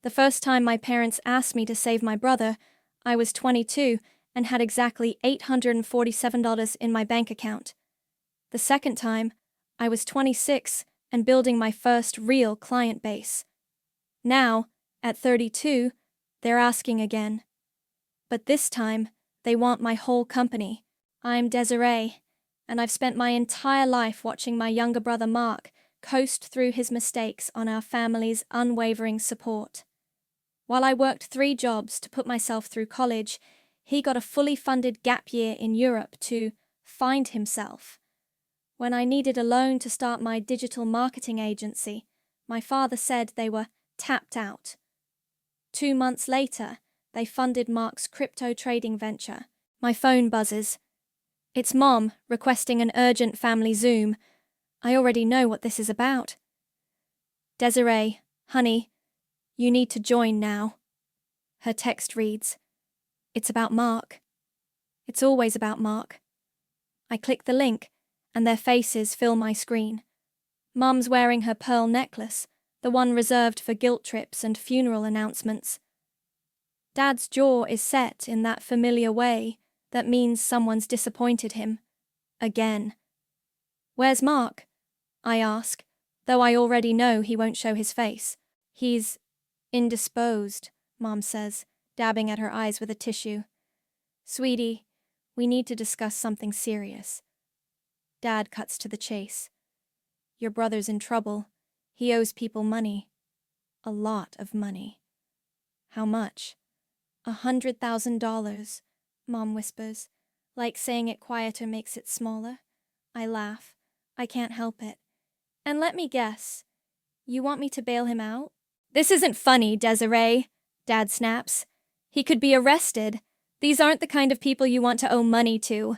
The first time my parents asked me to save my brother, I was 22 and had exactly $847 in my bank account. The second time, I was 26 and building my first real client base. Now, at 32, they're asking again. But this time, they want my whole company. I'm Desiree, and I've spent my entire life watching my younger brother Mark coast through his mistakes on our family's unwavering support. While I worked 3 jobs to put myself through college, he got a fully funded gap year in Europe to find himself. When I needed a loan to start my digital marketing agency, my father said they were tapped out. 2 months later, they funded Mark's crypto trading venture. My phone buzzes. It's Mom, requesting an urgent family Zoom. I already know what this is about. Desiree, honey, you need to join now. Her text reads, "It's about Mark. It's always about Mark." I click the link, and their faces fill my screen. Mum's wearing her pearl necklace, the one reserved for guilt trips and funeral announcements. Dad's jaw is set in that familiar way that means someone's disappointed him. Again. "Where's Mark?" I ask, though I already know he won't show his face. "He's indisposed," Mom says, dabbing at her eyes with a tissue. "Sweetie, we need to discuss something serious." Dad cuts to the chase. "Your brother's in trouble. He owes people money. A lot of money." "How much?" $100,000, Mom whispers, like saying it quieter makes it smaller. I laugh. I can't help it. "And let me guess, you want me to bail him out?" "This isn't funny, Desiree," Dad snaps. "He could be arrested. These aren't the kind of people you want to owe money to."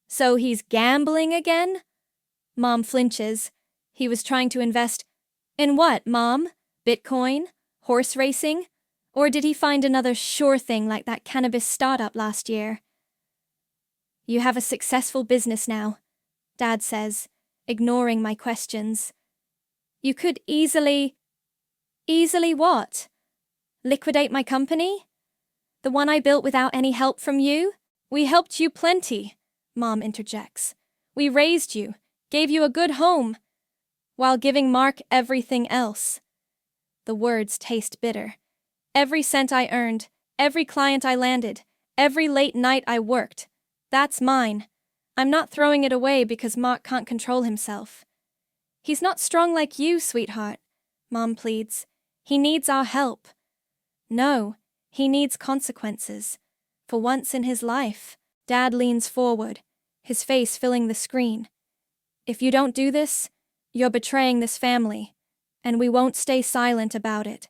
"So he's gambling again?" Mom flinches. "He was trying to invest in what, Mom? Bitcoin? Horse racing? Or did he find another sure thing like that cannabis startup last year?" "You have a successful business now," Dad says, ignoring my questions. "You could easily what? Liquidate my company? The one I built without any help from you?" "We helped you plenty," Mom interjects. "We raised you, gave you a good home, while giving Mark everything else." The words taste bitter. Every cent I earned, every client I landed, every late night I worked, that's mine. I'm not throwing it away because Mark can't control himself. "He's not strong like you, sweetheart," Mom pleads. "He needs our help." "No, he needs consequences. For once in his life." Dad leans forward, his face filling the screen. "If you don't do this, you're betraying this family, and we won't stay silent about it."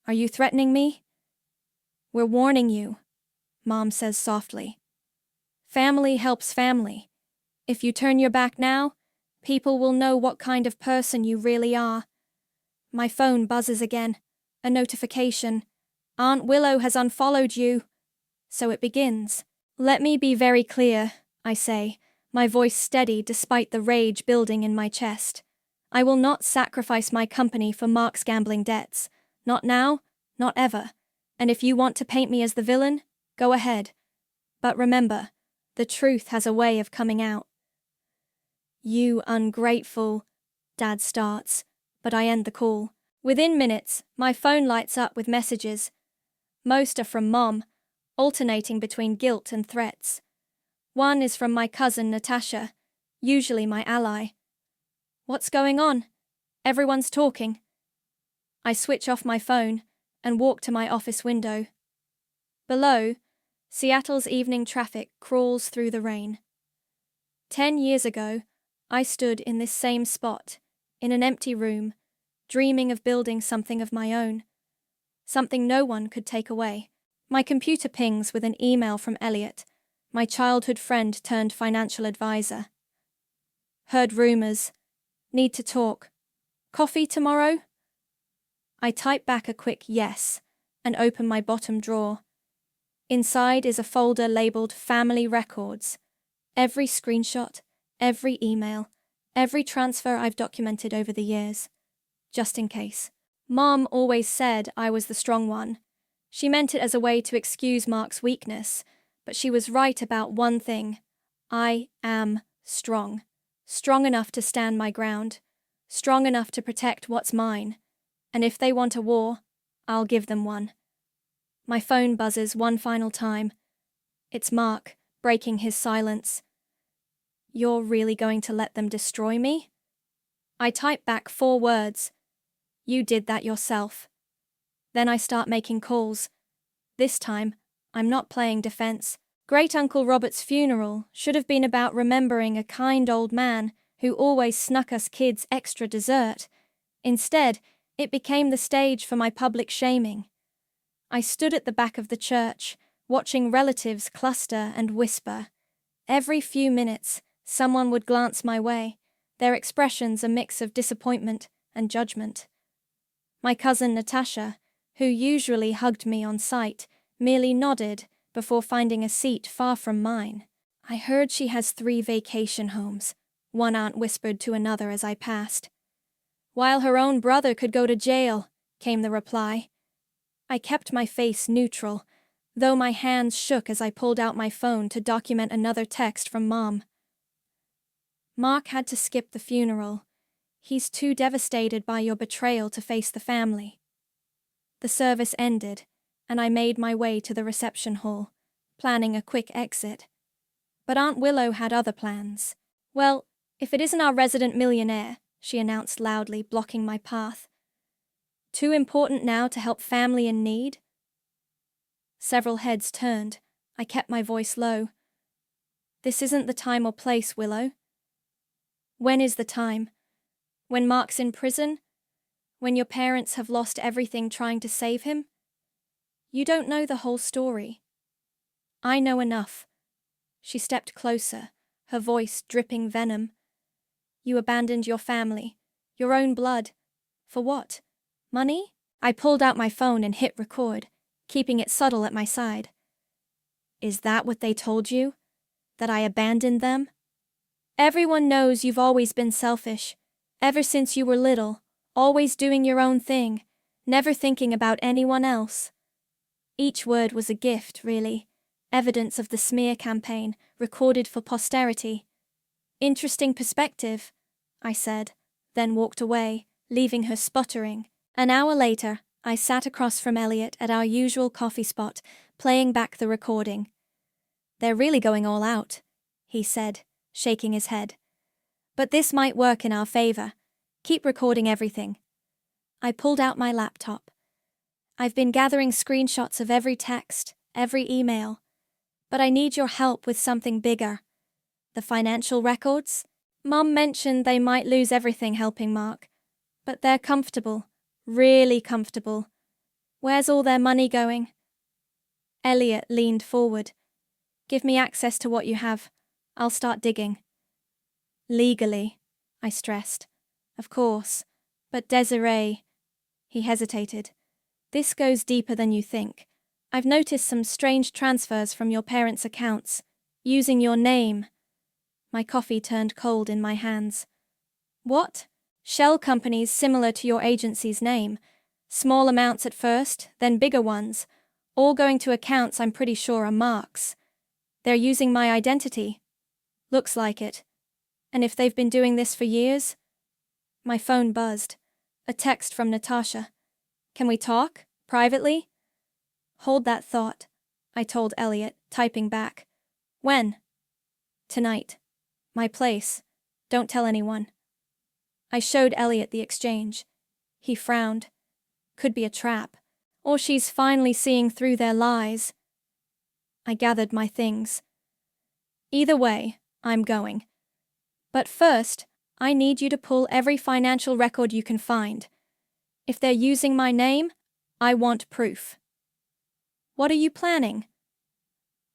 "Are you threatening me?" "We're warning you," Mom says softly. "Family helps family. If you turn your back now, people will know what kind of person you really are." My phone buzzes again. A notification. "Aunt Willow has unfollowed you." So it begins. "Let me be very clear," I say, my voice steady despite the rage building in my chest. "I will not sacrifice my company for Mark's gambling debts. Not now, not ever. And if you want to paint me as the villain, go ahead. But remember, the truth has a way of coming out." "You ungrateful," Dad starts, but I end the call. Within minutes, my phone lights up with messages. Most are from Mom, alternating between guilt and threats. One is from my cousin Natasha, usually my ally. "What's going on? Everyone's talking." I switch off my phone and walk to my office window. Below, Seattle's evening traffic crawls through the rain. 10 years ago, I stood in this same spot, in an empty room, dreaming of building something of my own. Something no one could take away. My computer pings with an email from Elliot, my childhood friend turned financial advisor. "Heard rumors. Need to talk. Coffee tomorrow?" I type back a quick yes and open my bottom drawer. Inside is a folder labeled Family Records. Every screenshot, every email, every transfer I've documented over the years. Just in case. Mom always said I was the strong one. She meant it as a way to excuse Mark's weakness, but she was right about one thing. I am strong. Strong enough to stand my ground. Strong enough to protect what's mine. And if they want a war, I'll give them one. My phone buzzes one final time. It's Mark, breaking his silence. You're really going to let them destroy me? I type back 4 words. You did that yourself. Then I start making calls. This time, I'm not playing defense. Great Uncle Robert's funeral should have been about remembering a kind old man who always snuck us kids extra dessert. Instead, it became the stage for my public shaming. I stood at the back of the church, watching relatives cluster and whisper. Every few minutes, someone would glance my way, their expressions a mix of disappointment and judgment. My cousin Natasha, who usually hugged me on sight, merely nodded before finding a seat far from mine. I heard she has 3 vacation homes, one aunt whispered to another as I passed. While her own brother could go to jail, came the reply. I kept my face neutral, though my hands shook as I pulled out my phone to document another text from Mom. Mark had to skip the funeral. He's too devastated by your betrayal to face the family. The service ended, and I made my way to the reception hall, planning a quick exit. But Aunt Willow had other plans. Well, if it isn't our resident millionaire, she announced loudly, blocking my path. Too important now to help family in need? Several heads turned. I kept my voice low. This isn't the time or place, Willow. When is the time? When Mark's in prison? When your parents have lost everything trying to save him? You don't know the whole story. I know enough. She stepped closer, her voice dripping venom. You abandoned your family, your own blood. For what? Money? I pulled out my phone and hit record, keeping it subtle at my side. Is that what they told you? That I abandoned them? Everyone knows you've always been selfish. Ever since you were little, always doing your own thing, never thinking about anyone else. Each word was a gift, really. Evidence of the smear campaign, recorded for posterity. Interesting perspective, I said, then walked away, leaving her sputtering. An hour later, I sat across from Elliot at our usual coffee spot, playing back the recording. They're really going all out, he said, shaking his head. But this might work in our favor. Keep recording everything. I pulled out my laptop. I've been gathering screenshots of every text, every email. But I need your help with something bigger. The financial records? Mom mentioned they might lose everything helping Mark. But they're comfortable. Really comfortable. Where's all their money going? Elliot leaned forward. Give me access to what you have. I'll start digging. Legally, I stressed. Of course. But Desiree... He hesitated. This goes deeper than you think. I've noticed some strange transfers from your parents' accounts, using your name. My coffee turned cold in my hands. What? Shell companies similar to your agency's name. Small amounts at first, then bigger ones, all going to accounts I'm pretty sure are Mark's. They're using my identity. Looks like it. And if they've been doing this for years? My phone buzzed. A text from Natasha. Can we talk? Privately? Hold that thought, I told Elliot, typing back. When? Tonight. My place. Don't tell anyone. I showed Elliot the exchange. He frowned. Could be a trap. Or she's finally seeing through their lies. I gathered my things. Either way, I'm going. But first, I need you to pull every financial record you can find. If they're using my name, I want proof. What are you planning?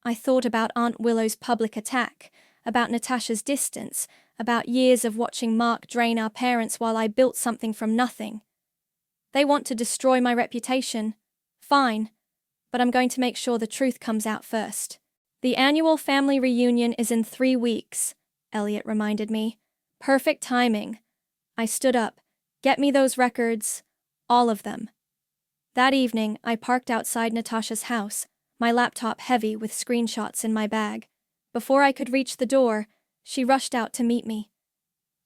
I thought about Aunt Willow's public attack, about Natasha's distance, about years of watching Mark drain our parents while I built something from nothing. They want to destroy my reputation. Fine, but I'm going to make sure the truth comes out first. The annual family reunion is in 3 weeks, Elliot reminded me. Perfect timing. I stood up. Get me those records. All of them. That evening, I parked outside Natasha's house, my laptop heavy with screenshots in my bag. Before I could reach the door, she rushed out to meet me.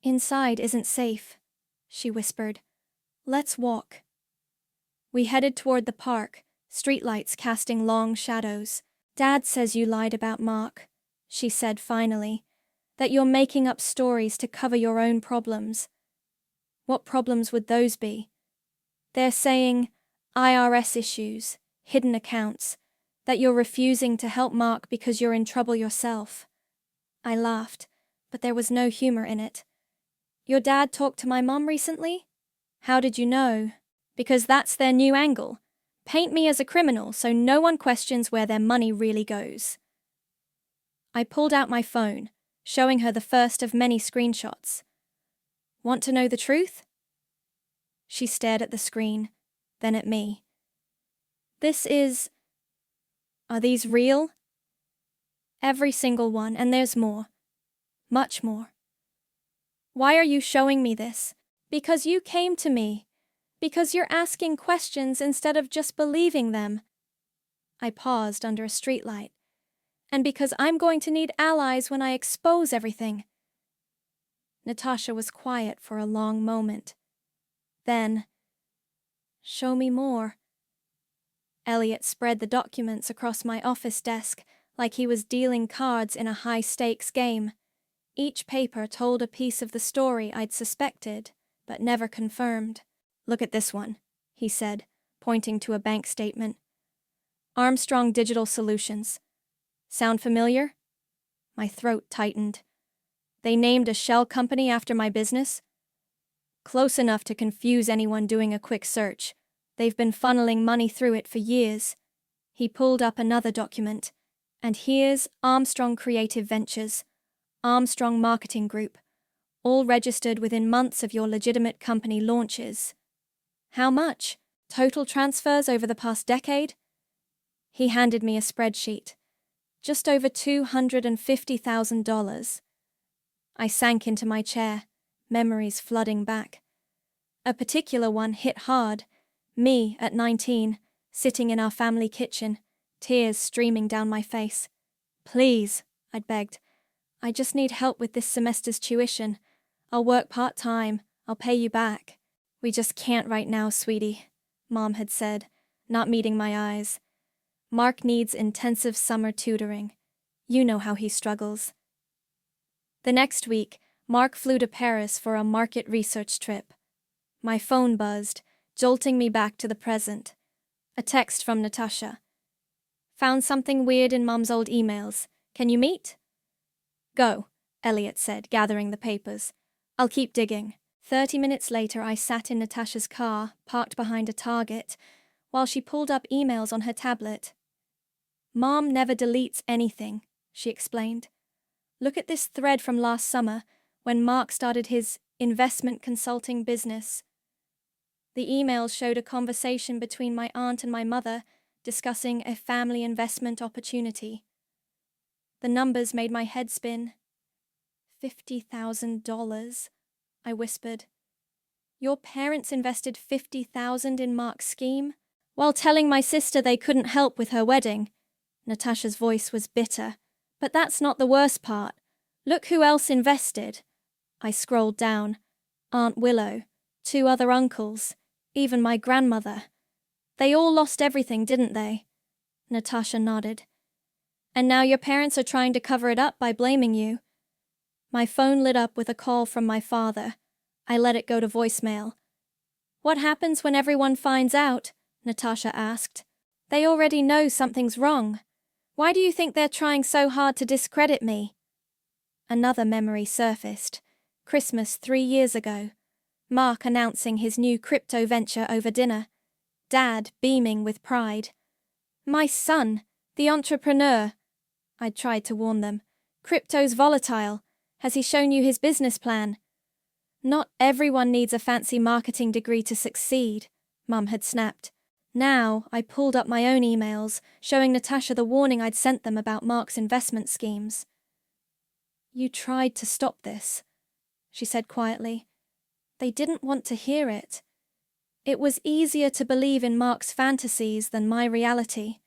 "Inside isn't safe," she whispered. "Let's walk." We headed toward the park, streetlights casting long shadows. "Dad says you lied about Mark," she said finally, "that you're making up stories to cover your own problems." "What problems would those be?" "They're saying IRS issues, hidden accounts, that you're refusing to help Mark because you're in trouble yourself." I laughed, but there was no humor in it. "Your dad talked to my mom recently?" "How did you know?" "Because that's their new angle. Paint me as a criminal so no one questions where their money really goes." I pulled out my phone, showing her the first of many screenshots. "Want to know the truth?" She stared at the screen, then at me. Are these real?" "Every single one, and there's more. Much more." "Why are you showing me this?" "Because you came to me. Because you're asking questions instead of just believing them." I paused under a streetlight. "And because I'm going to need allies when I expose everything." Natasha was quiet for a long moment. Then, "Show me more." Elliot spread the documents across my office desk like he was dealing cards in a high-stakes game. Each paper told a piece of the story I'd suspected, but never confirmed. "Look at this one," he said, pointing to a bank statement. "Armstrong Digital Solutions. Sound familiar?" My throat tightened. "They named a shell company after my business?" "Close enough to confuse anyone doing a quick search. They've been funneling money through it for years." He pulled up another document. "And here's Armstrong Creative Ventures, Armstrong Marketing Group, all registered within months of your legitimate company launches." "How much? Total transfers over the past decade?" He handed me a spreadsheet. "Just over $250,000. I sank into my chair, memories flooding back. A particular one hit hard. Me, at 19, sitting in our family kitchen, tears streaming down my face. "Please," I'd begged. "I just need help with this semester's tuition. I'll work part-time. I'll pay you back." "We just can't right now, sweetie," Mom had said, not meeting my eyes. "Mark needs intensive summer tutoring. You know how he struggles." The next week, Mark flew to Paris for a market research trip. My phone buzzed, jolting me back to the present. A text from Natasha. "Found something weird in Mom's old emails. Can you meet?" "Go," Elliot said, gathering the papers. "I'll keep digging." 30 minutes later, I sat in Natasha's car, parked behind a Target, while she pulled up emails on her tablet. "Mom never deletes anything," she explained. "Look at this thread from last summer, when Mark started his investment consulting business." The emails showed a conversation between my aunt and my mother discussing a family investment opportunity. The numbers made my head spin. $50,000, I whispered. "Your parents invested $50,000 in Mark's scheme?" "While telling my sister they couldn't help with her wedding." Natasha's voice was bitter. "But that's not the worst part. Look who else invested." I scrolled down. Aunt Willow, 2 other uncles, even my grandmother. "They all lost everything, didn't they?" Natasha nodded. "And now your parents are trying to cover it up by blaming you." My phone lit up with a call from my father. I let it go to voicemail. "What happens when everyone finds out?" Natasha asked. "They already know something's wrong. Why do you think they're trying so hard to discredit me?" Another memory surfaced. Christmas 3 years ago. Mark announcing his new crypto venture over dinner. Dad beaming with pride. "My son, the entrepreneur." I'd tried to warn them. "Crypto's volatile. Has he shown you his business plan?" "Not everyone needs a fancy marketing degree to succeed," Mum had snapped. Now, I pulled up my own emails, showing Natasha the warning I'd sent them about Mark's investment schemes. "You tried to stop this," she said quietly. "They didn't want to hear it." It was easier to believe in Mark's fantasies than my reality.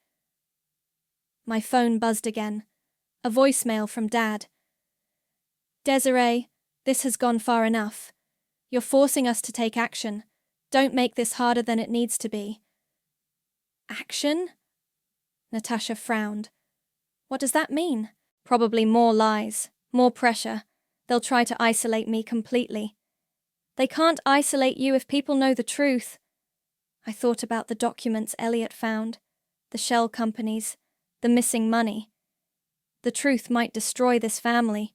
My phone buzzed again. A voicemail from Dad. Desiree, this has gone far enough. You're forcing us to take action. Don't make this harder than it needs to be. Action? Natasha frowned. What does that mean? Probably more lies, more pressure. They'll try to isolate me completely. They can't isolate you if people know the truth. I thought about the documents Elliot found, the shell companies, the missing money. The truth might destroy this family.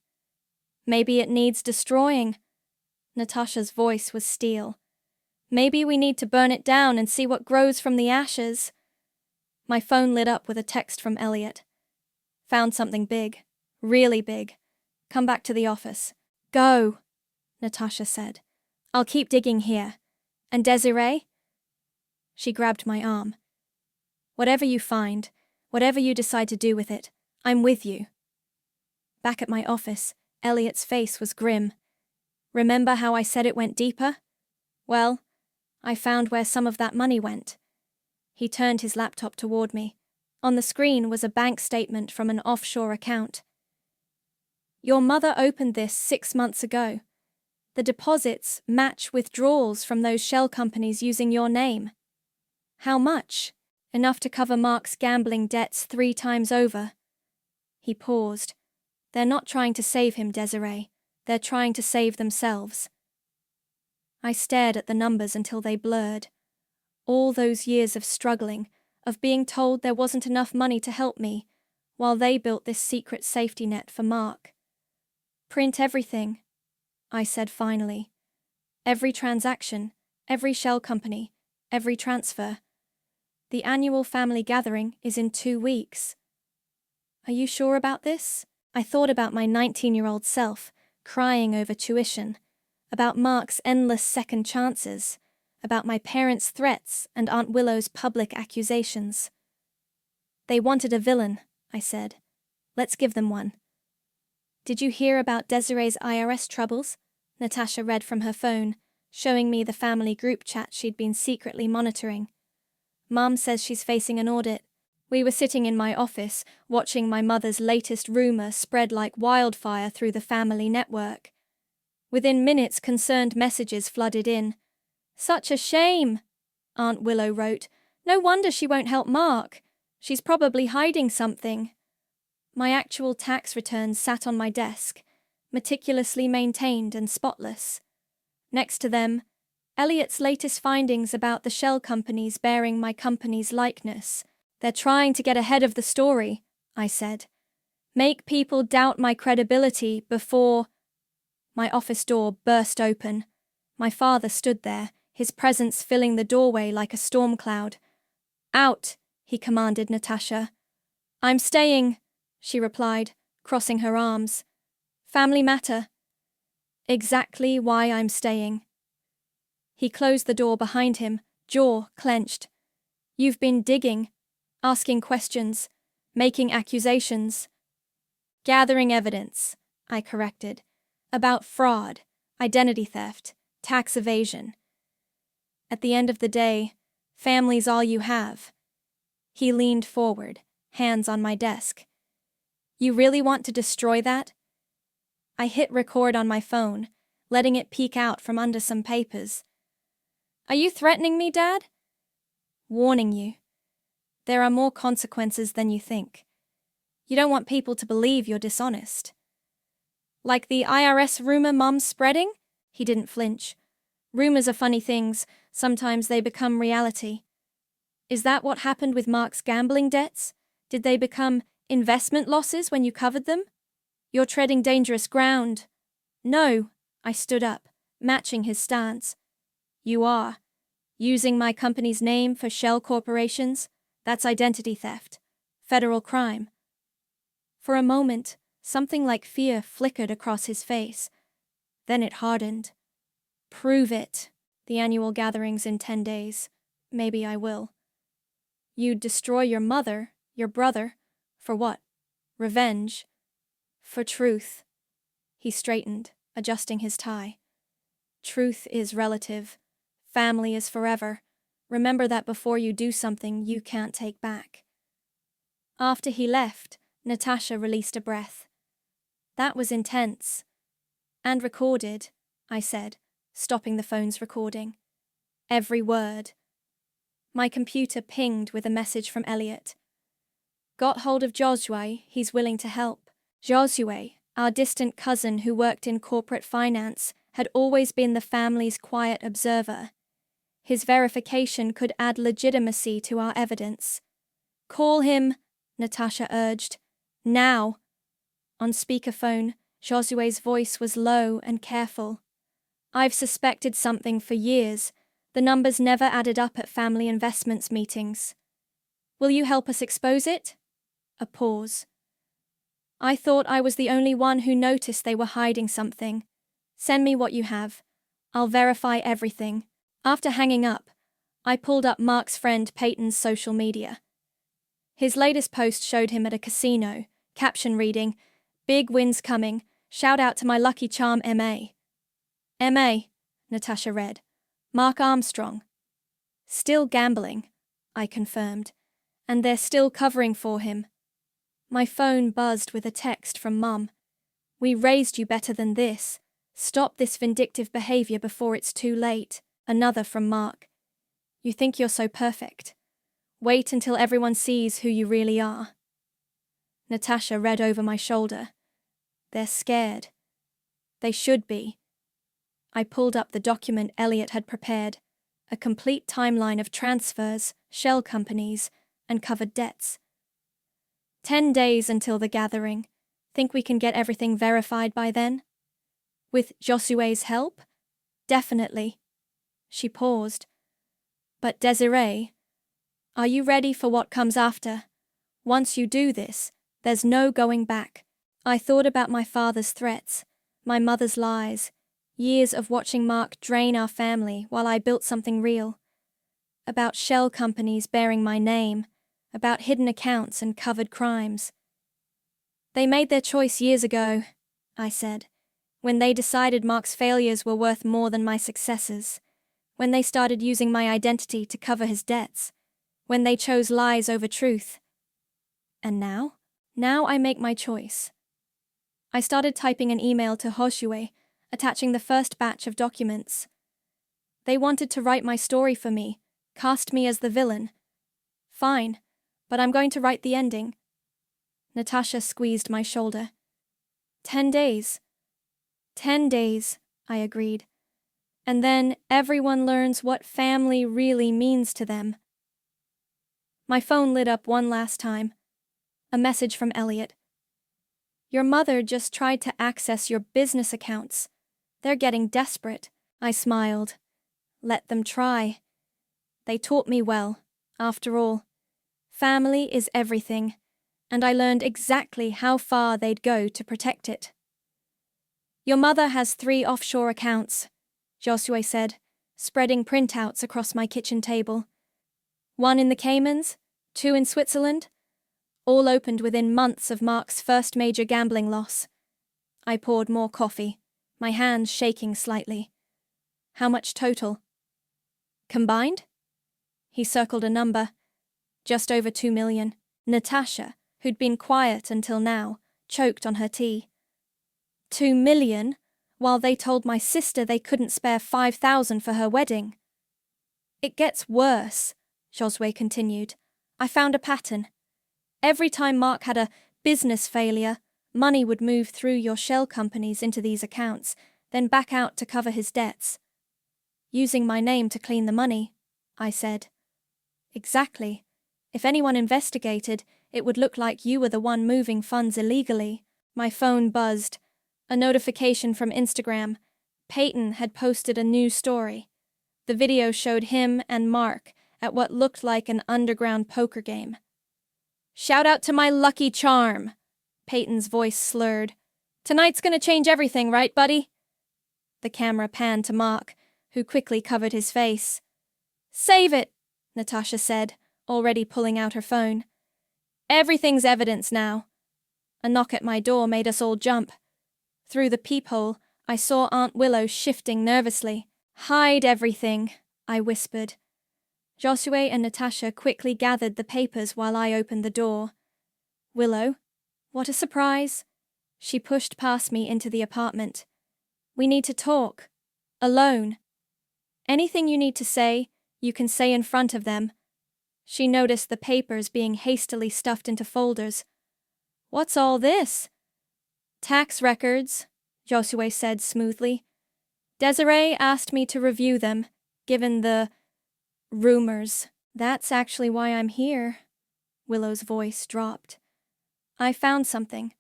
Maybe it needs destroying. Natasha's voice was steel. Maybe we need to burn it down and see what grows from the ashes. My phone lit up with a text from Elliot. Found something big. Really big. Come back to the office. Go, Natasha said. I'll keep digging here. And Desiree? She grabbed my arm. Whatever you find, whatever you decide to do with it, I'm with you. Back at my office, Elliot's face was grim. Remember how I said it went deeper? Well, I found where some of that money went. He turned his laptop toward me. On the screen was a bank statement from an offshore account. Your mother opened this 6 months ago. The deposits match withdrawals from those shell companies using your name. How much? Enough to cover Mark's gambling debts 3 times over. He paused. They're not trying to save him, Desiree. They're trying to save themselves. I stared at the numbers until they blurred. All those years of struggling, of being told there wasn't enough money to help me, while they built this secret safety net for Mark. Print everything, I said finally. Every transaction, every shell company, every transfer. The annual family gathering is in 2 weeks. Are you sure about this? I thought about my 19-year-old self, crying over tuition, about Mark's endless second chances, about my parents' threats and Aunt Willow's public accusations. They wanted a villain, I said. Let's give them one. Did you hear about Desiree's IRS troubles? Natasha read from her phone, showing me the family group chat she'd been secretly monitoring. Mom says she's facing an audit. We were sitting in my office, watching my mother's latest rumor spread like wildfire through the family network. Within minutes, concerned messages flooded in. Such a shame, Aunt Willow wrote. No wonder she won't help Mark. She's probably hiding something. My actual tax returns sat on my desk, meticulously maintained and spotless. Next to them, Elliot's latest findings about the shell companies bearing my company's likeness. They're trying to get ahead of the story, I said. Make people doubt my credibility before... My office door burst open. My father stood there, his presence filling the doorway like a storm cloud. Out, he commanded Natasha. I'm staying, she replied, crossing her arms. Family matter. Exactly why I'm staying. He closed the door behind him, jaw clenched. You've been digging, asking questions, making accusations. Gathering evidence, I corrected, about fraud, identity theft, tax evasion. At the end of the day, family's all you have. He leaned forward, hands on my desk. You really want to destroy that? I hit record on my phone, letting it peek out from under some papers. Are you threatening me, Dad? Warning you. There are more consequences than you think. You don't want people to believe you're dishonest. Like the IRS rumor Mom's spreading? He didn't flinch. Rumors are funny things. Sometimes they become reality. Is that what happened with Mark's gambling debts? Did they become investment losses when you covered them? You're treading dangerous ground. No, I stood up, matching his stance. You are. Using my company's name for shell corporations? That's identity theft. Federal crime. For a moment, something like fear flickered across his face. Then it hardened. Prove it. The annual gathering's in 10 days. Maybe I will. You'd destroy your mother, your brother. For what? Revenge. For truth. He straightened, adjusting his tie. Truth is relative. Family is forever. Remember that before you do something you can't take back. After he left, Natasha released a breath. That was intense. And recorded, I said, stopping the phone's recording. Every word. My computer pinged with a message from Elliot. Got hold of Josue, he's willing to help. Josue, our distant cousin who worked in corporate finance, had always been the family's quiet observer. His verification could add legitimacy to our evidence. Call him, Natasha urged. Now. On speakerphone, Josue's voice was low and careful. I've suspected something for years. The numbers never added up at family investments meetings. Will you help us expose it? A pause. I thought I was the only one who noticed they were hiding something. Send me what you have. I'll verify everything. After hanging up, I pulled up Mark's friend Peyton's social media. His latest post showed him at a casino, caption reading, "Big wins coming, shout out to my lucky charm M.A." M.A., Natasha read. Mark Armstrong. Still gambling, I confirmed, and they're still covering for him. My phone buzzed with a text from Mum. We raised you better than this. Stop this vindictive behavior before it's too late. Another from Mark. You think you're so perfect. Wait until everyone sees who you really are. Natasha read over my shoulder. They're scared. They should be. I pulled up the document Elliot had prepared, a complete timeline of transfers, shell companies, and covered debts. 10 days until the gathering. Think we can get everything verified by then? With Josue's help? Definitely. She paused. But Desiree, are you ready for what comes after? Once you do this, there's no going back. I thought about my father's threats, my mother's lies, years of watching Mark drain our family while I built something real. About shell companies bearing my name, about hidden accounts and covered crimes. They made their choice years ago, I said, when they decided Mark's failures were worth more than my successes, when they started using my identity to cover his debts, when they chose lies over truth. And now? Now I make my choice. I started typing an email to Josue, attaching the first batch of documents. They wanted to write my story for me, cast me as the villain. Fine, but I'm going to write the ending. Natasha squeezed my shoulder. 10 days. 10 days, I agreed. And then everyone learns what family really means to them. My phone lit up one last time. A message from Elliot. Your mother just tried to access your business accounts. They're getting desperate. I smiled. Let them try. They taught me well, after all. Family is everything, and I learned exactly how far they'd go to protect it. Your mother has 3 offshore accounts, Josue said, spreading printouts across my kitchen table. 1 in the Caymans, 2 in Switzerland, all opened within months of Mark's first major gambling loss. I poured more coffee, my hands shaking slightly. How much total? Combined? He circled a number. Just over 2 million. Natasha, who'd been quiet until now, choked on her tea. 2 million? While they told my sister they couldn't spare 5,000 for her wedding. It gets worse, Josue continued. I found a pattern. Every time Mark had a business failure, money would move through your shell companies into these accounts, then back out to cover his debts. Using my name to clean the money, I said. Exactly. If anyone investigated, it would look like you were the one moving funds illegally. My phone buzzed. A notification from Instagram. Peyton had posted a new story. The video showed him and Mark at what looked like an underground poker game. Shout out to my lucky charm. Peyton's voice slurred. Tonight's gonna change everything, right, buddy? The camera panned to Mark, who quickly covered his face. Save it, Natasha said, already pulling out her phone. Everything's evidence now. A knock at my door made us all jump. Through the peephole, I saw Aunt Willow shifting nervously. Hide everything, I whispered. Josue and Natasha quickly gathered the papers while I opened the door. Willow, what a surprise. She pushed past me into the apartment. We need to talk. Alone. Anything you need to say, you can say in front of them. She noticed the papers being hastily stuffed into folders. What's all this? Tax records, Josue said smoothly. Desiree asked me to review them, given the rumors. That's actually why I'm here. Willow's voice dropped. I found something.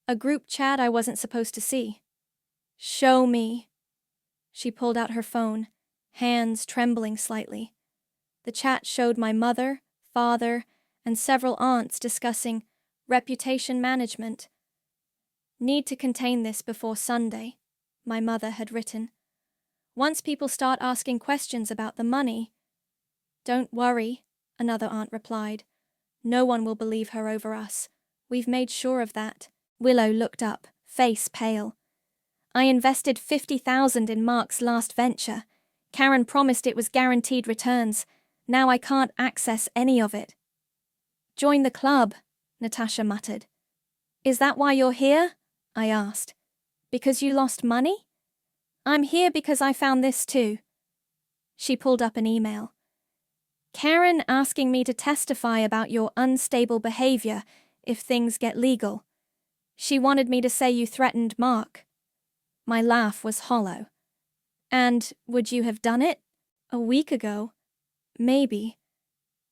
A group chat I wasn't supposed to see. Show me. She pulled out her phone, hands trembling slightly. The chat showed my mother, father, and several aunts discussing reputation management. Need to contain this before Sunday, my mother had written. Once people start asking questions about the money. Don't worry, another aunt replied. No one will believe her over us. We've made sure of that. Willow looked up, face pale. I invested $50,000 in Mark's last venture. Karen promised it was guaranteed returns. Now I can't access any of it. Join the club, Natasha muttered. Is that why you're here? I asked. Because you lost money? I'm here because I found this too. She pulled up an email. Karen asking me to testify about your unstable behavior if things get legal. She wanted me to say you threatened Mark. My laugh was hollow. And would you have done it? A week ago? Maybe.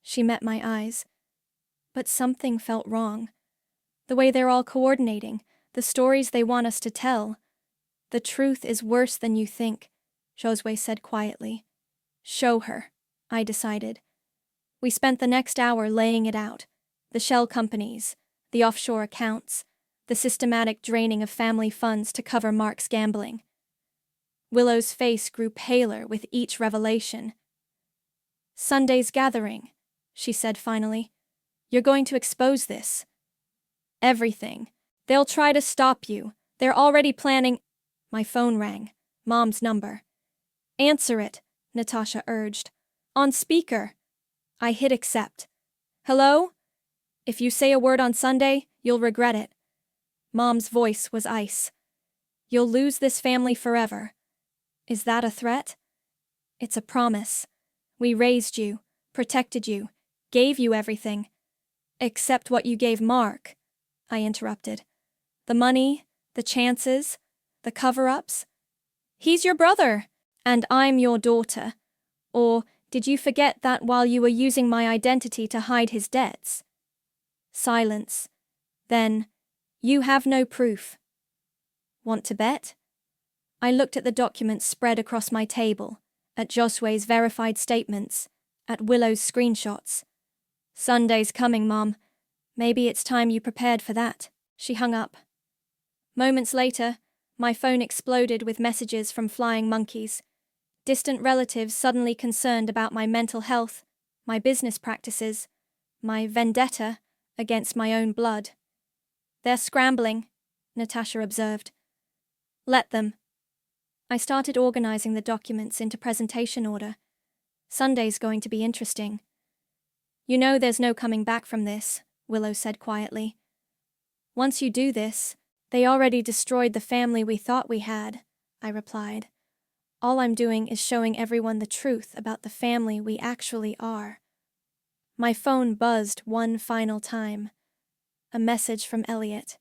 She met my eyes. But something felt wrong. The way they're all coordinating, the stories they want us to tell. The truth is worse than you think, Josue said quietly. Show her, I decided. We spent the next hour laying it out. The shell companies, the offshore accounts, the systematic draining of family funds to cover Mark's gambling. Willow's face grew paler with each revelation. Sunday's gathering, she said finally. You're going to expose this. Everything. They'll try to stop you. They're already planning. My phone rang. Mom's number. Answer it, Natasha urged. On speaker. I hit accept. Hello? If you say a word on Sunday, you'll regret it. Mom's voice was ice. You'll lose this family forever. Is that a threat? It's a promise. We raised you, protected you, gave you everything. Except what you gave Mark, I interrupted. The money, the chances, the cover-ups. He's your brother, and I'm your daughter. Or did you forget that while you were using my identity to hide his debts? Silence. Then, you have no proof. Want to bet? I looked at the documents spread across my table, at Josue's verified statements, at Willow's screenshots. Sunday's coming, Mom. Maybe it's time you prepared for that. She hung up. Moments later, my phone exploded with messages from flying monkeys. Distant relatives suddenly concerned about my mental health, my business practices, my vendetta against my own blood. They're scrambling, Natasha observed. Let them. I started organizing the documents into presentation order. Sunday's going to be interesting. You know there's no coming back from this, Willow said quietly. Once you do this, they already destroyed the family we thought we had, I replied. All I'm doing is showing everyone the truth about the family we actually are. My phone buzzed one final time. A message from Elliot.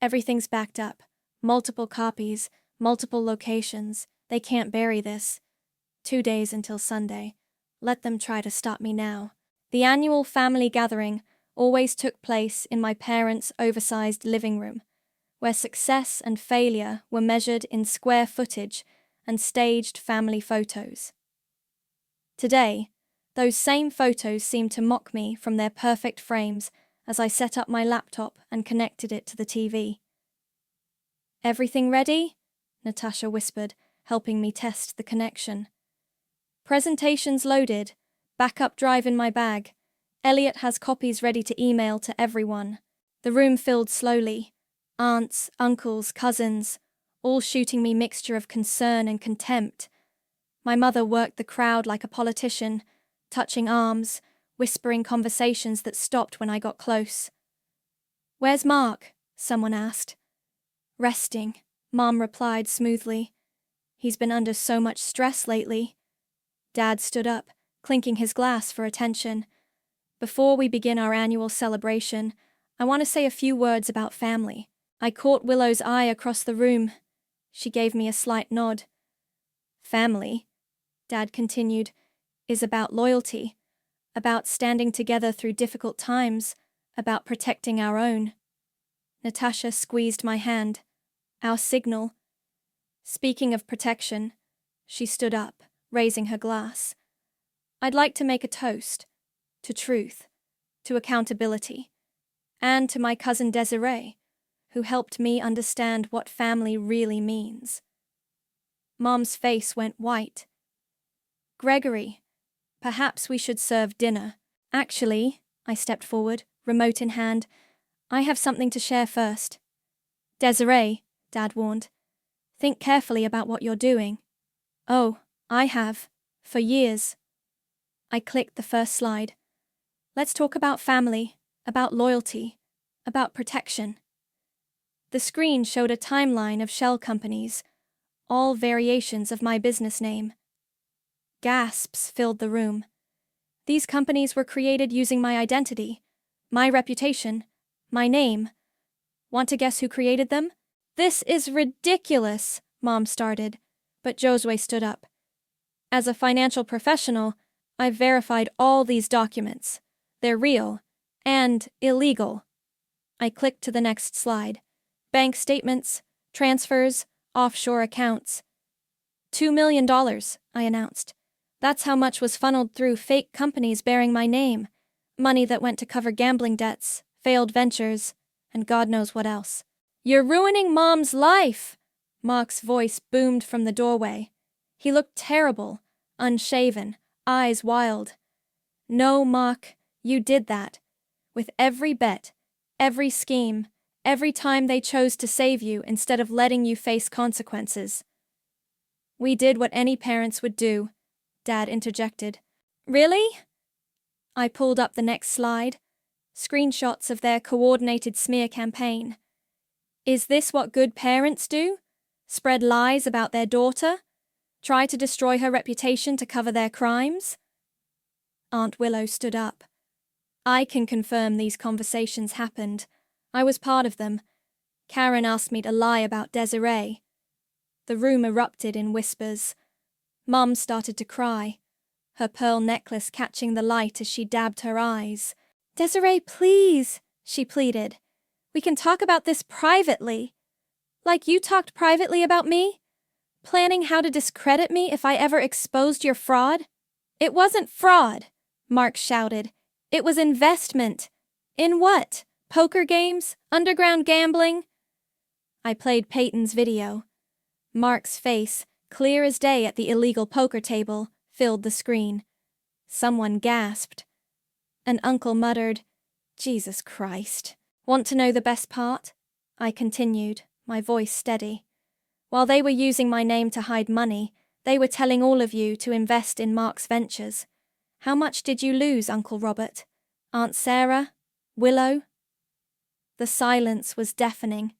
Everything's backed up. Multiple copies, multiple locations. They can't bury this. 2 days until Sunday. Let them try to stop me now. The annual family gathering always took place in my parents' oversized living room, where success and failure were measured in square footage and staged family photos. Today, those same photos seemed to mock me from their perfect frames as I set up my laptop and connected it to the TV. Everything ready? Natasha whispered, helping me test the connection. Presentations loaded, backup drive in my bag. Elliot has copies ready to email to everyone. The room filled slowly. Aunts, uncles, cousins, all shooting me mixture of concern and contempt. My mother worked the crowd like a politician, touching arms, whispering conversations that stopped when I got close. "Where's Mark?" someone asked. "Resting," Mom replied smoothly. "He's been under so much stress lately." Dad stood up, clinking his glass for attention. "Before we begin our annual celebration, I want to say a few words about family." I caught Willow's eye across the room. She gave me a slight nod. "Family," Dad continued, "is about loyalty, about standing together through difficult times, about protecting our own." Natasha squeezed my hand. Our signal. Speaking of protection, she stood up, raising her glass. "I'd like to make a toast. To truth. To accountability. And to my cousin Desiree, who helped me understand what family really means." Mom's face went white. "Gregory, perhaps we should serve dinner." "Actually," I stepped forward, remote in hand, "I have something to share first." "Desiree," Dad warned, "think carefully about what you're doing." "Oh, I have. For years." I clicked the first slide. "Let's talk about family, about loyalty, about protection." The screen showed a timeline of shell companies, all variations of my business name. Gasps filled the room. These companies were created using my identity, my reputation, my name. Want to guess who created them? "This is ridiculous," Mom started, but Josue stood up. "As a financial professional, I've verified all these documents. They're real and illegal." I clicked to the next slide. Bank statements, transfers, offshore accounts. $2 million, I announced. That's how much was funneled through fake companies bearing my name. Money that went to cover gambling debts, failed ventures, and God knows what else. "You're ruining Mom's life!" Mark's voice boomed from the doorway. He looked terrible, unshaven, eyes wild. "No, Mark, you did that. With every bet, every scheme, every time they chose to save you instead of letting you face consequences." "We did what any parents would do," Dad interjected. "Really?" I pulled up the next slide. Screenshots of their coordinated smear campaign. "Is this what good parents do? Spread lies about their daughter? Try to destroy her reputation to cover their crimes?" Aunt Willow stood up. "I can confirm these conversations happened. I was part of them. Karen asked me to lie about Desiree." The room erupted in whispers. Mom started to cry, her pearl necklace catching the light as she dabbed her eyes. "Desiree, please," she pleaded. "We can talk about this privately. Like you talked privately about me? Planning how to discredit me if I ever exposed your fraud?" "It wasn't fraud," Mark shouted. "It was investment." "In what? Poker games? Underground gambling?" I played Peyton's video. Mark's face, clear as day at the illegal poker table, filled the screen. Someone gasped. An uncle muttered, "Jesus Christ." "Want to know the best part?" I continued, my voice steady. "While they were using my name to hide money, they were telling all of you to invest in Mark's ventures. How much did you lose, Uncle Robert? Aunt Sarah? Willow?" The silence was deafening.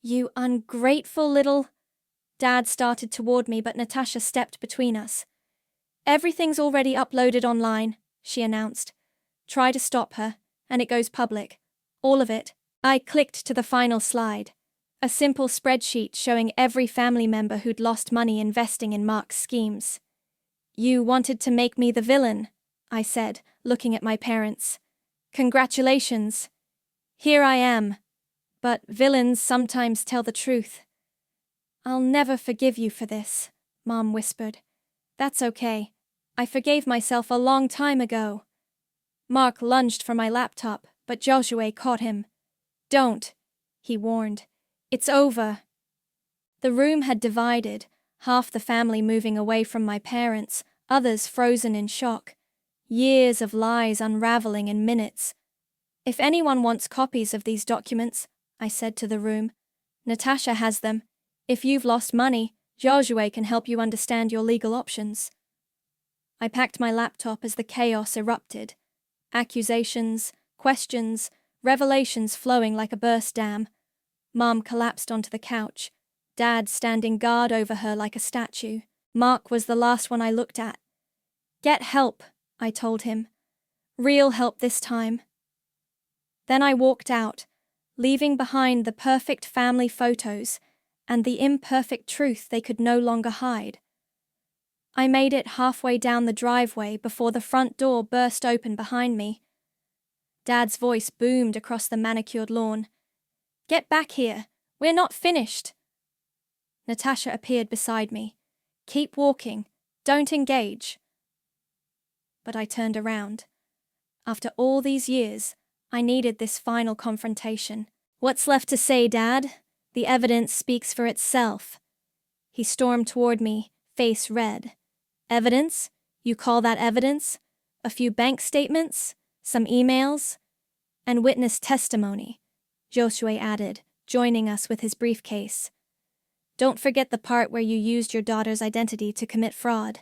"You ungrateful little—" Dad started toward me, but Natasha stepped between us. "Everything's already uploaded online," she announced. "Try to stop her, and it goes public. All of it." I clicked to the final slide. A simple spreadsheet showing every family member who'd lost money investing in Mark's schemes. "You wanted to make me the villain," I said, looking at my parents. "Congratulations. Here I am. But villains sometimes tell the truth." "I'll never forgive you for this," Mom whispered. "That's okay. I forgave myself a long time ago." Mark lunged for my laptop, but Joshua caught him. "Don't," he warned. "It's over." The room had divided, half the family moving away from my parents, others frozen in shock. Years of lies unraveling in minutes. "If anyone wants copies of these documents," I said to the room, "Natasha has them. If you've lost money, Joshua can help you understand your legal options." I packed my laptop as the chaos erupted. Accusations, questions, revelations flowing like a burst dam. Mom collapsed onto the couch, Dad standing guard over her like a statue. Mark was the last one I looked at. Get help, I told him. Real help this time. Then I walked out, leaving behind the perfect family photos and the imperfect truth they could no longer hide. I made it halfway down the driveway before the front door burst open behind me. Dad's voice boomed across the manicured lawn. Get back here. We're not finished. Natasha appeared beside me. Keep walking. Don't engage. But I turned around. After all these years, I needed this final confrontation. What's left to say, Dad? The evidence speaks for itself. He stormed toward me, face red. Evidence? You call that evidence? A few bank statements? Some emails? And witness testimony, Josue added, joining us with his briefcase. Don't forget the part where you used your daughter's identity to commit fraud.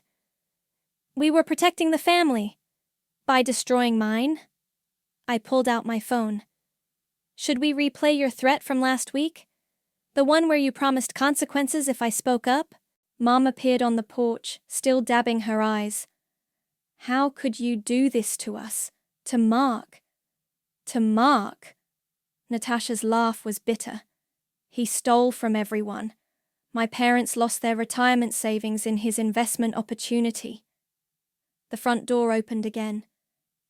We were protecting the family. By destroying mine? I pulled out my phone. Should we replay your threat from last week? The one where you promised consequences if I spoke up? Mom appeared on the porch, still dabbing her eyes. How could you do this to us? To Mark? To Mark? Natasha's laugh was bitter. He stole from everyone. My parents lost their retirement savings in his investment opportunity. The front door opened again.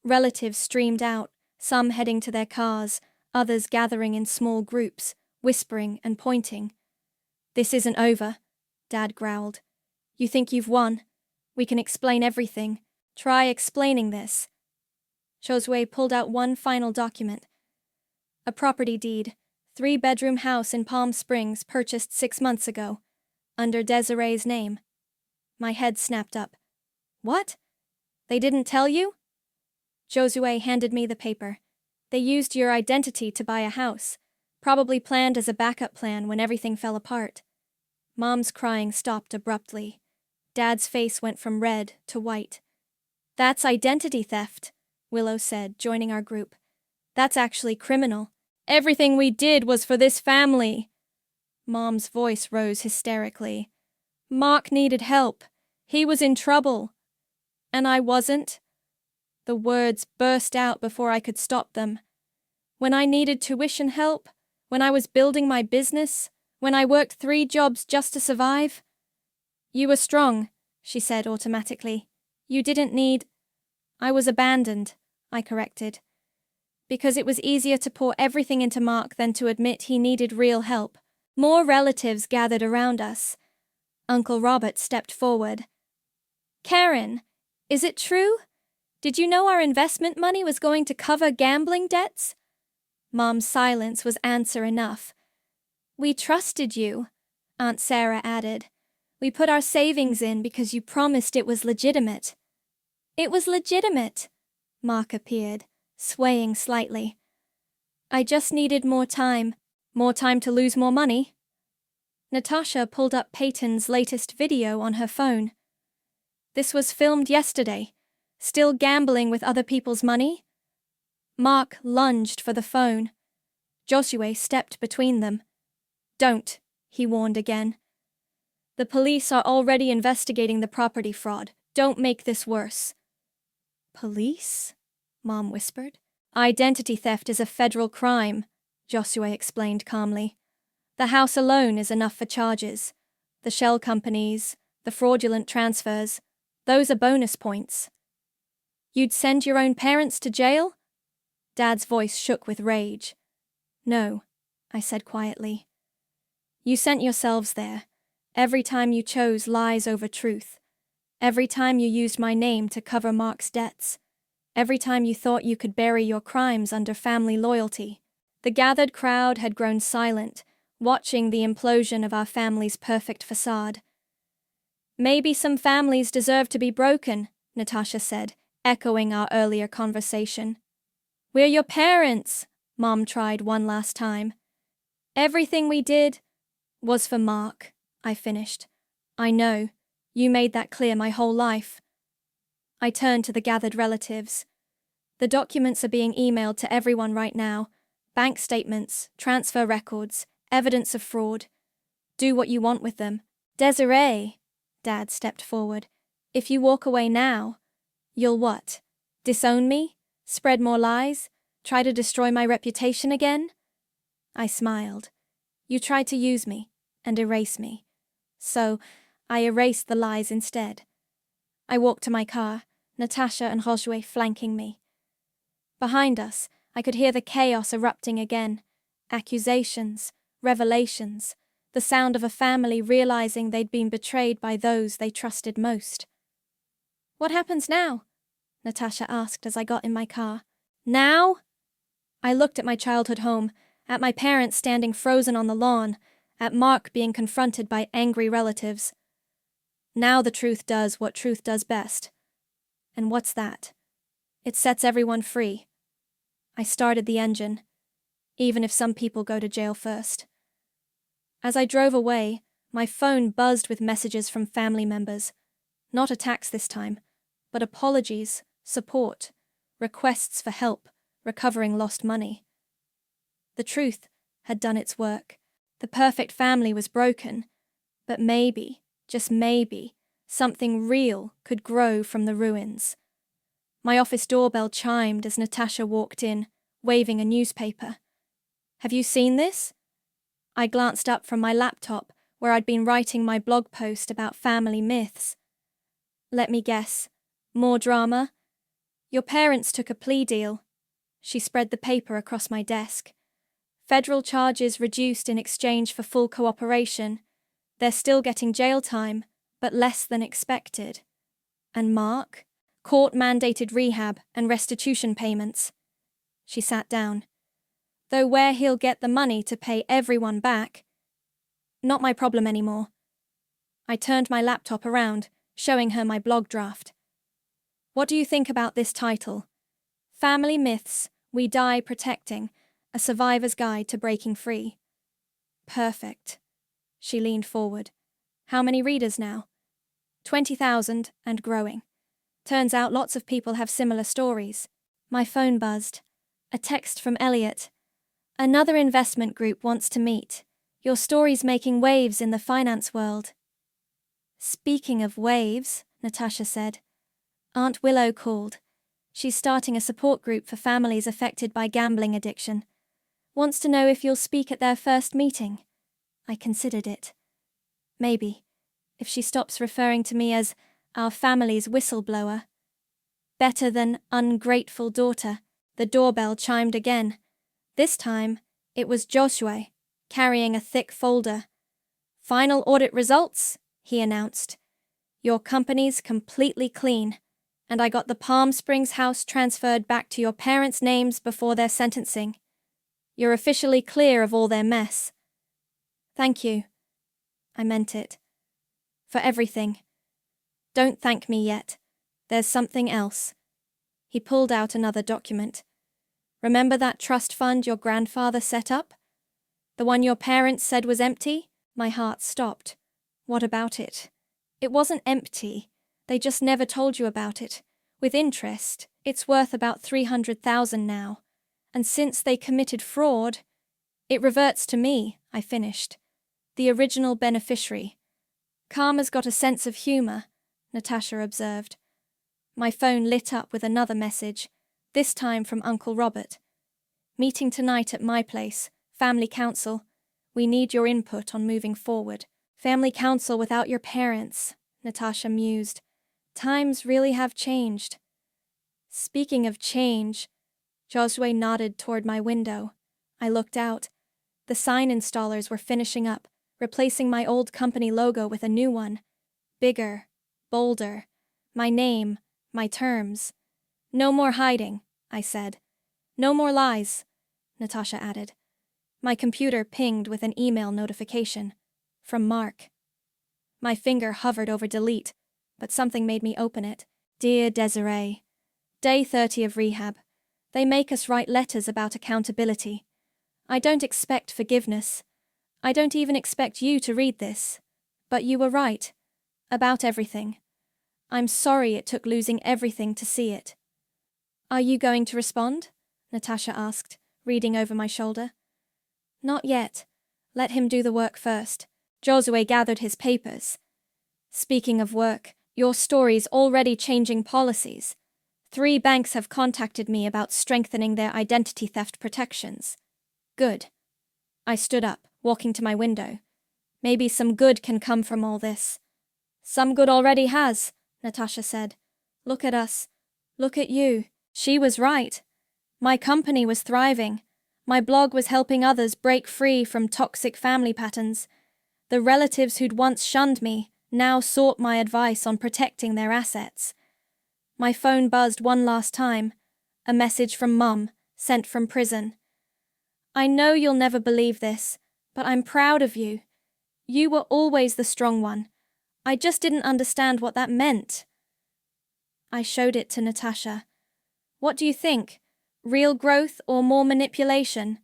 Relatives streamed out, some heading to their cars, others gathering in small groups, whispering and pointing. This isn't over, Dad growled. You think you've won? We can explain everything. Try explaining this. Josue pulled out one final document. A property deed, 3-bedroom house in Palm Springs purchased 6 months ago, under Desiree's name. My head snapped up. What? They didn't tell you? Josue handed me the paper. They used your identity to buy a house, probably planned as a backup plan when everything fell apart. Mom's crying stopped abruptly. Dad's face went from red to white. That's identity theft, Willow said, joining our group. That's actually criminal. Everything we did was for this family. Mom's voice rose hysterically. Mark needed help. He was in trouble. And I wasn't. The words burst out before I could stop them. When I needed tuition help, when I was building my business, when I worked 3 jobs just to survive. You were strong, she said automatically. You didn't need... I was abandoned, I corrected. Because it was easier to pour everything into Mark than to admit he needed real help. More relatives gathered around us. Uncle Robert stepped forward. Karen, is it true? Did you know our investment money was going to cover gambling debts? Mom's silence was answer enough. We trusted you, Aunt Sarah added. We put our savings in because you promised it was legitimate. It was legitimate, Mark appeared, swaying slightly. I just needed more time to lose more money. Natasha pulled up Peyton's latest video on her phone. This was filmed yesterday. Still gambling with other people's money? Mark lunged for the phone. Josue stepped between them. Don't, he warned again. The police are already investigating the property fraud. Don't make this worse. Police? Mom whispered. Identity theft is a federal crime, Josue explained calmly. The house alone is enough for charges. The shell companies, the fraudulent transfers, those are bonus points. You'd send your own parents to jail? Dad's voice shook with rage. No, I said quietly. You sent yourselves there, every time you chose lies over truth, every time you used my name to cover Mark's debts, every time you thought you could bury your crimes under family loyalty. The gathered crowd had grown silent, watching the implosion of our family's perfect facade. Maybe some families deserve to be broken, Natasha said, echoing our earlier conversation. We're your parents, Mom tried one last time. Everything we did was for Mark, I finished. I know. You made that clear my whole life. I turned to the gathered relatives. The documents are being emailed to everyone right now. Bank statements, transfer records, evidence of fraud. Do what you want with them. Desiree, Dad stepped forward. If you walk away now, you'll what? Disown me? Spread more lies? Try to destroy my reputation again? I smiled. You tried to use me and erase me. So, I erased the lies instead. I walked to my car, Natasha and Josue flanking me. Behind us, I could hear the chaos erupting again. Accusations, revelations, the sound of a family realizing they'd been betrayed by those they trusted most. What happens now? Natasha asked as I got in my car. Now? I looked at my childhood home, at my parents standing frozen on the lawn, at Mark being confronted by angry relatives. Now the truth does what truth does best. And what's that? It sets everyone free. I started the engine, even if some people go to jail first. As I drove away, my phone buzzed with messages from family members. Not attacks this time, but apologies, support, requests for help, recovering lost money. The truth had done its work. The perfect family was broken, but maybe, just maybe, something real could grow from the ruins. My office doorbell chimed as Natasha walked in, waving a newspaper. Have you seen this? I glanced up from my laptop, where I'd been writing my blog post about family myths. Let me guess. More drama? Your parents took a plea deal. She spread the paper across my desk. Federal charges reduced in exchange for full cooperation. They're still getting jail time, but less than expected. And Mark? Court-mandated rehab and restitution payments. She sat down. Though where he'll get the money to pay everyone back. Not my problem anymore. I turned my laptop around, showing her my blog draft. What do you think about this title? Family Myths We Die Protecting, a Survivor's Guide to Breaking Free. Perfect. She leaned forward. How many readers now? 20,000 and growing. Turns out lots of people have similar stories. My phone buzzed. A text from Elliot. Another investment group wants to meet. Your story's making waves in the finance world. Speaking of waves, Natasha said. Aunt Willow called. She's starting a support group for families affected by gambling addiction. Wants to know if you'll speak at their first meeting. I considered it. Maybe, if she stops referring to me as our family's whistleblower. Better than ungrateful daughter. The doorbell chimed again. This time, it was Josue, carrying a thick folder. Final audit results, he announced. Your company's completely clean, and I got the Palm Springs house transferred back to your parents' names before their sentencing. You're officially clear of all their mess. Thank you. I meant it. For everything. Don't thank me yet. There's something else. He pulled out another document. Remember that trust fund your grandfather set up? The one your parents said was empty? My heart stopped. What about it? It wasn't empty. They just never told you about it. With interest, it's worth about $300,000 now. And since they committed fraud, it reverts to me, I finished. The original beneficiary. Karma's got a sense of humor, Natasha observed. My phone lit up with another message, this time from Uncle Robert. Meeting tonight at my place, family council. We need your input on moving forward. Family council without your parents, Natasha mused. Times really have changed. Speaking of change, Josue nodded toward my window. I looked out. The sign installers were finishing up, replacing my old company logo with a new one. Bigger, bolder. My name, my terms. No more hiding, I said. No more lies, Natasha added. My computer pinged with an email notification. From Mark. My finger hovered over delete, but something made me open it. Dear Desiree. Day 30 of rehab. They make us write letters about accountability. I don't expect forgiveness. I don't even expect you to read this. But you were right. About everything. I'm sorry it took losing everything to see it. Are you going to respond? Natasha asked, reading over my shoulder. Not yet. Let him do the work first. Josue gathered his papers. Speaking of work, your story's already changing policies. 3 banks have contacted me about strengthening their identity theft protections. Good. I stood up, walking to my window. Maybe some good can come from all this. Some good already has, Natasha said. Look at us. Look at you. She was right. My company was thriving. My blog was helping others break free from toxic family patterns. The relatives who'd once shunned me now sought my advice on protecting their assets. My phone buzzed one last time. A message from Mum, sent from prison. I know you'll never believe this, but I'm proud of you. You were always the strong one. I just didn't understand what that meant. I showed it to Natasha. What do you think? Real growth or more manipulation?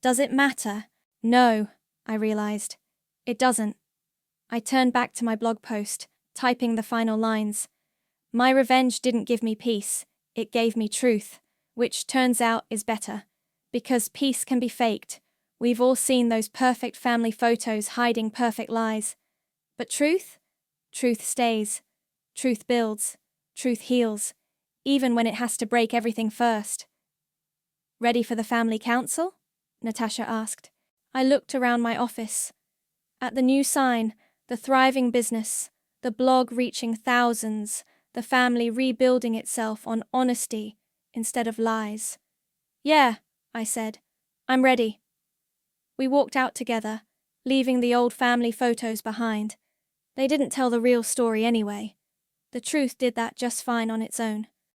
Does it matter? No, I realized. It doesn't. I turned back to my blog post, typing the final lines. My revenge didn't give me peace, it gave me truth, which turns out is better. Because peace can be faked. We've all seen those perfect family photos hiding perfect lies. But truth? Truth stays. Truth builds. Truth heals. Even when it has to break everything first. Ready for the family council? Natasha asked. I looked around my office. At the new sign, the thriving business, the blog reaching thousands, the family rebuilding itself on honesty instead of lies. Yeah, I said. I'm ready. We walked out together, leaving the old family photos behind. They didn't tell the real story anyway. The truth did that just fine on its own.